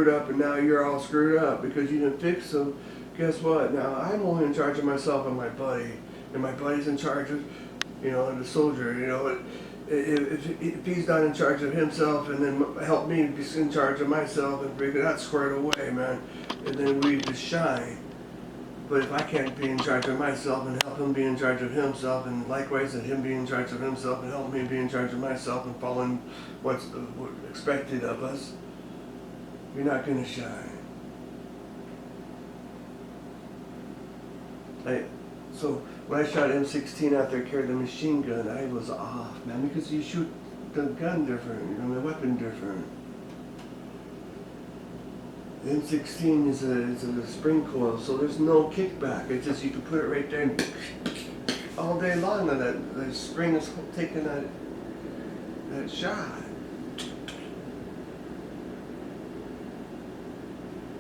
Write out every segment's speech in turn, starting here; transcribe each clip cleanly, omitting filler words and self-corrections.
up, and now you're all screwed up because you didn't fix them. Guess what? Now I'm only in charge of myself and my buddy, and my buddy's in charge of, the soldier. If he's not in charge of himself, and then help me be in charge of myself and bring that squared away, man, and then we just shine. But if I can't be in charge of myself and help him be in charge of himself, and likewise that him be in charge of himself and help me be in charge of myself and following what's expected of us, you're not going to shine. So when I shot M16 out there, carried the machine gun, I was off, man, because you shoot the gun different, the weapon different. The M16 is a spring coil, so there's no kickback. It's just you can put it right there and all day long, and that spring is taking that shot.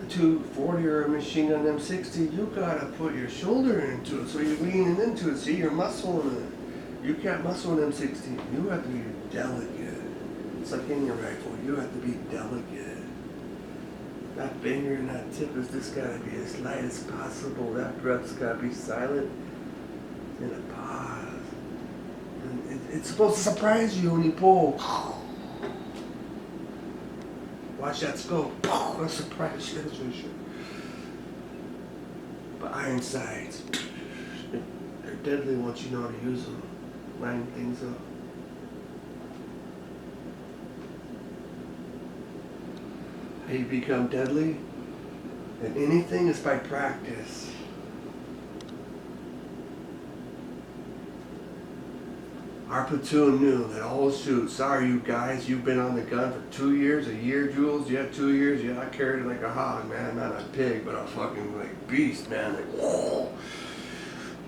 A 240 or a machine gun M60, you gotta put your shoulder into it, so you're leaning into it. See, you're muscling it. You can't muscle an M16. You have to be delicate. It's like any rifle. You have to be delicate. That finger and that tip is just gotta be as light as possible. That breath's gotta be silent and a pause. And it's supposed to surprise you when you pull. Watch that scope. That'll surprise you. That's for sure. But iron sights, they're deadly once you know how to use them. Line things up. How you become deadly? And anything is by practice. Our platoon knew that, oh shoot, sorry you guys, you've been on the gun for 2 years, a year, Jules, yeah, 2 years, yeah, I carried it like a hog, man, not a pig, but a fucking like beast, man, like, whoa.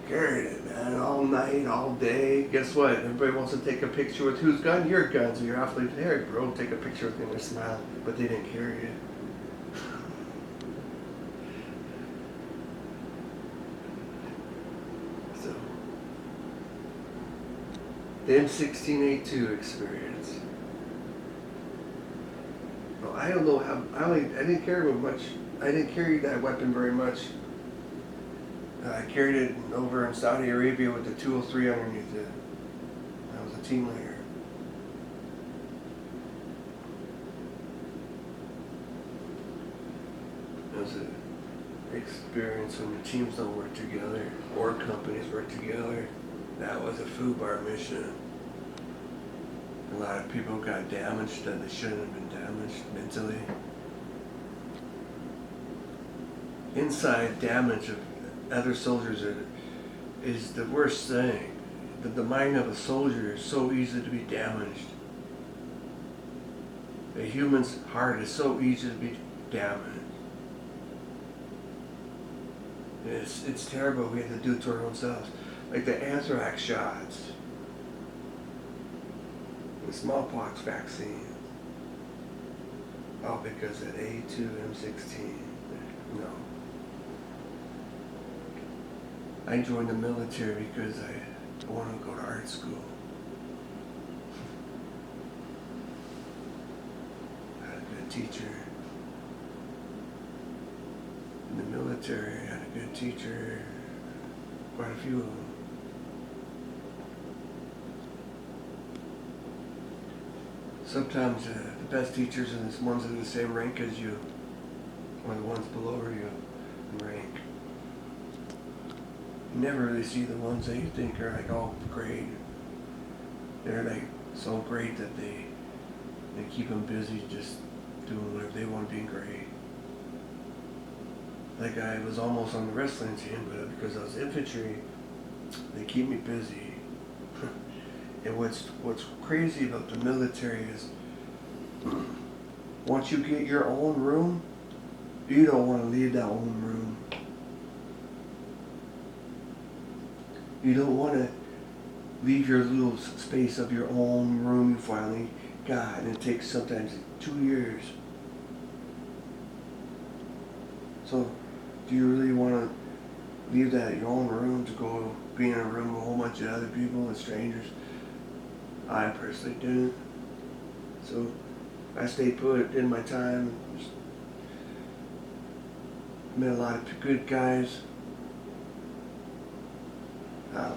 Carried it, man, all night, all day. Guess what? Everybody wants to take a picture with whose gun? Your gun. So you're awfully there, bro. Take a picture with him and smile. But they didn't carry it. So, the M16A2 experience. Well, I don't know how. I didn't carry much. I didn't carry that weapon very much. I carried it over in Saudi Arabia with the 203 underneath it. I was a team leader. It was an experience when the teams don't work together or companies work together. That was a FUBAR mission. A lot of people got damaged that they shouldn't have been damaged mentally. Inside damage of other soldiers is the worst thing. The mind of a soldier is so easy to be damaged. A human's heart is so easy to be damaged. It's terrible. We have to do it to our own selves. Like the anthrax shots, the smallpox vaccine, all because of A2 M16. No. I joined the military because I wanted to go to art school. I had a good teacher. In the military, I had a good teacher. Quite a few of them. Sometimes the best teachers are the ones in the same rank as you, or the ones below you in rank. You never really see the ones that you think are like, oh, great. They're like so great that they keep them busy just doing whatever they want, being great. Like I was almost on the wrestling team, but because I was infantry, they keep me busy. And what's crazy about the military is once you get your own room, you don't want to leave that own room. You don't want to leave your little space of your own room you finally got, and it takes sometimes 2 years. So, do you really want to leave that your own room to go be in a room with a whole bunch of other people and strangers? I personally didn't. So, I stayed put, did my time, met a lot of good guys.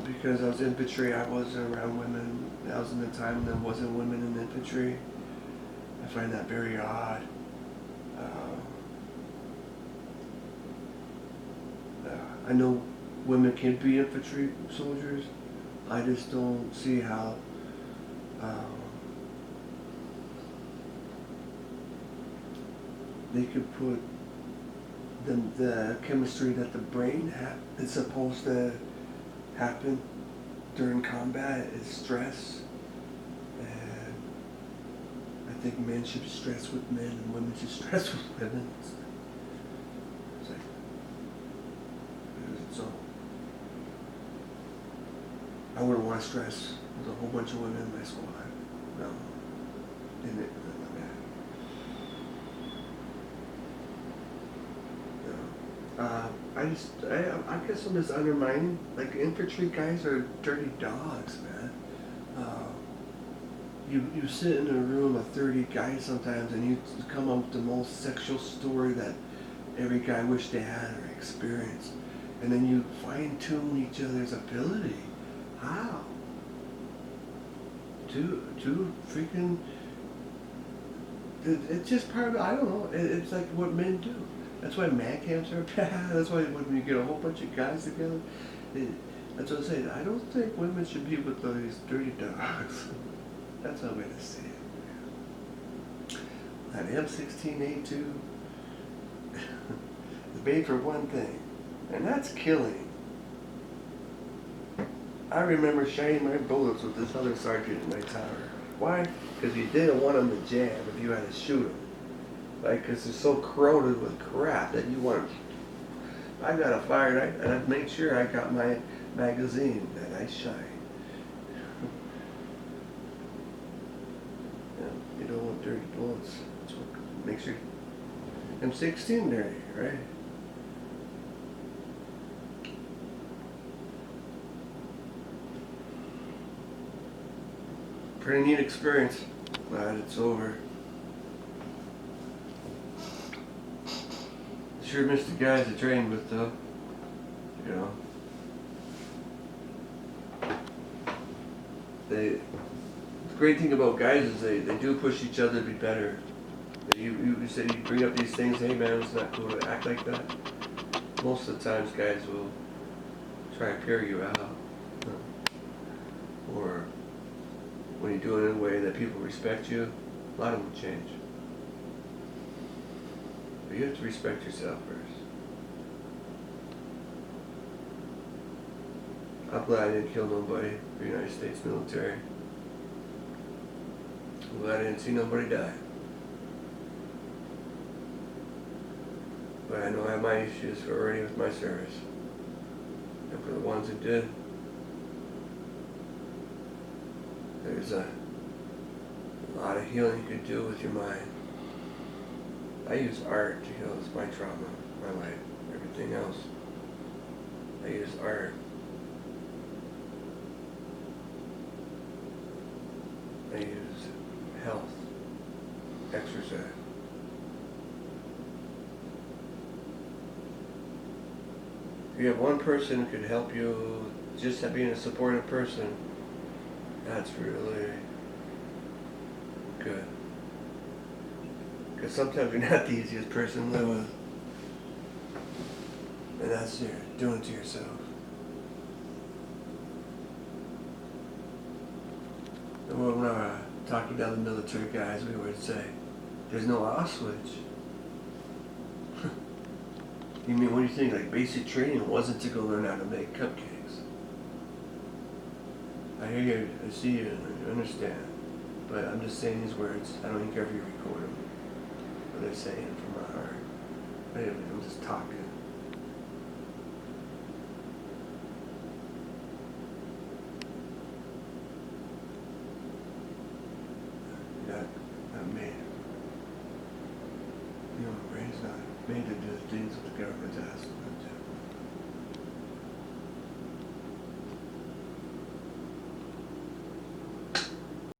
Because I was infantry, I wasn't around women. That was in the time there wasn't women in infantry. I find that very odd. I know women can be infantry soldiers. I just don't see how they could put the chemistry that the brain is supposed to happen during combat is stress. And I think men should stress with men and women should stress with women. It's like, so I wouldn't want to stress with a whole bunch of women in my squad. No. In it, I guess I'm just undermining, like, infantry guys are dirty dogs, man. You sit in a room of 30 guys sometimes and you come up with the most sexual story that every guy wished they had or experienced. And then you fine tune each other's ability. How? Two freaking, it's just part of, I don't know, it's like what men do. That's why man camps are bad. That's why when you get a whole bunch of guys together, that's what I'm saying. I don't think women should be with these dirty dogs. That's how I'm going to say it. That M16A2 is made for one thing, and that's killing. I remember sharing my bullets with this other sergeant in my tower. Why? Because you didn't want him to jam if you had to shoot him. Like, because it's so corroded with crap that you want. I got a fire, and I made sure I got my magazine that I shine. Yeah, you don't want dirty bullets. That's what makes your M16 dirty, right? Pretty neat experience. Glad it's over. Sure missed the guys I trained with, though. You know. The great thing about guys is they do push each other to be better. You said you bring up these things, hey man, it's not cool to act like that. Most of the times guys will try to carry you out. Or when you do it in a way that people respect you, a lot of them will change. But you have to respect yourself first. I'm glad I didn't kill nobody for the United States military. I'm glad I didn't see nobody die. But I know I have my issues already with my service. And for the ones who did, there's a lot of healing you can do with your mind. I use art to heal my trauma, my life, everything else. I use art. I use health, exercise. If you have one person who could help you, just being a supportive person, that's really good. Because sometimes you're not the easiest person to live with. And that's you're doing it to yourself. And when we're talking to other military guys, we would say, there's no off switch. You mean, what do you think? Like, basic training wasn't to go learn how to make cupcakes. I hear you, I see you, and I understand. But I'm just saying these words. I don't even care if you record them. But they're saying from my heart. Anyway, I'm just talking. Not made. You know, my brain's not made to do the things that the government's asking them to.